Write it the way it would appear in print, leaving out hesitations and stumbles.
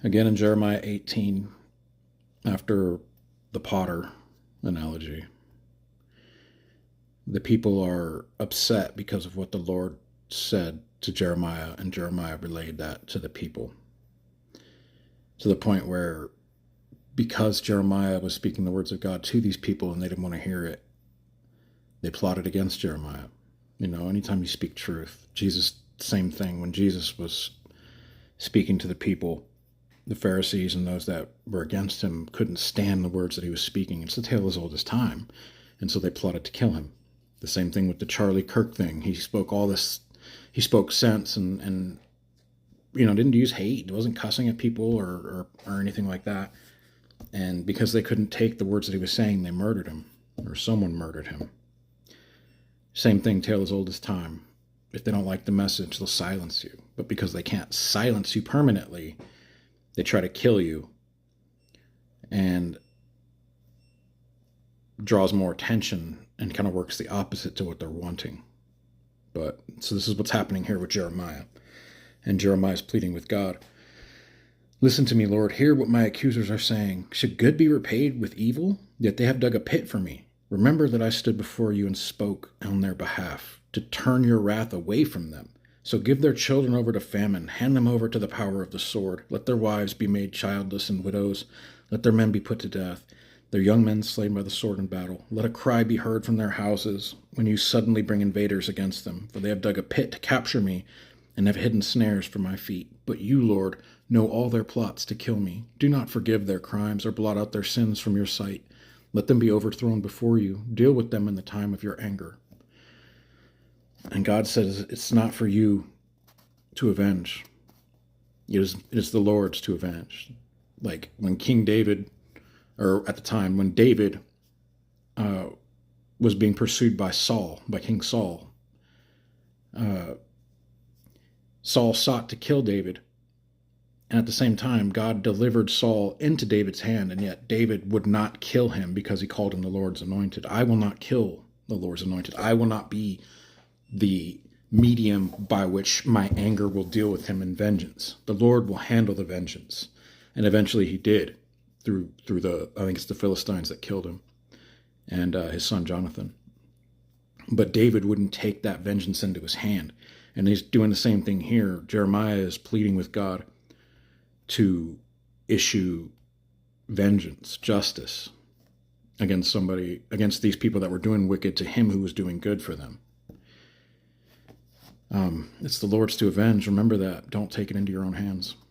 Again in Jeremiah 18, after the potter analogy, the people are upset because of what the Lord said to Jeremiah, and Jeremiah relayed that to the people, to the point where, because Jeremiah was speaking the words of God to these people and they didn't want to hear it, they plotted against Jeremiah. You know, anytime you speak truth, Jesus, same thing. When Jesus was speaking to the people, the Pharisees and those that were against him couldn't stand the words that he was speaking. It's the tale as old as time. And so they plotted to kill him. The same thing with the Charlie Kirk thing. He spoke all this, he spoke sense and didn't use hate. He wasn't cussing at people or anything like that. And because they couldn't take the words that he was saying, they murdered him, or someone murdered him. Same thing, tale as old as time. If they don't like the message, they'll silence you. But because they can't silence you permanently, they try to kill you, and draws more attention and kind of works the opposite to what they're wanting. But so this is what's happening here with Jeremiah. And Jeremiah is pleading with God. Listen to me, Lord. Hear what my accusers are saying. Should good be repaid with evil? Yet they have dug a pit for me. Remember that I stood before you and spoke on their behalf, to turn your wrath away from them. So give their children over to famine, hand them over to the power of the sword. Let their wives be made childless and widows. Let their men be put to death, their young men slain by the sword in battle. Let a cry be heard from their houses when you suddenly bring invaders against them. For they have dug a pit to capture me and have hidden snares for my feet. But you, Lord, know all their plots to kill me. Do not forgive their crimes or blot out their sins from your sight. Let them be overthrown before you. Deal with them in the time of your anger. And God says it's not for you to avenge. It is the Lord's to avenge. Like when King David, or at the time when David was being pursued by King Saul. Saul sought to kill David. And at the same time, God delivered Saul into David's hand, and yet David would not kill him because he called him the Lord's anointed. I will not kill the Lord's anointed. I will not be the medium by which my anger will deal with him in vengeance. The Lord will handle the vengeance. And eventually he did through I think it's the Philistines that killed him, and his son Jonathan. But David wouldn't take that vengeance into his hand. And he's doing the same thing here. Jeremiah is pleading with God to issue vengeance, justice against these people that were doing wicked to him who was doing good for them. It's the Lord's to avenge. Remember that. Don't take it into your own hands.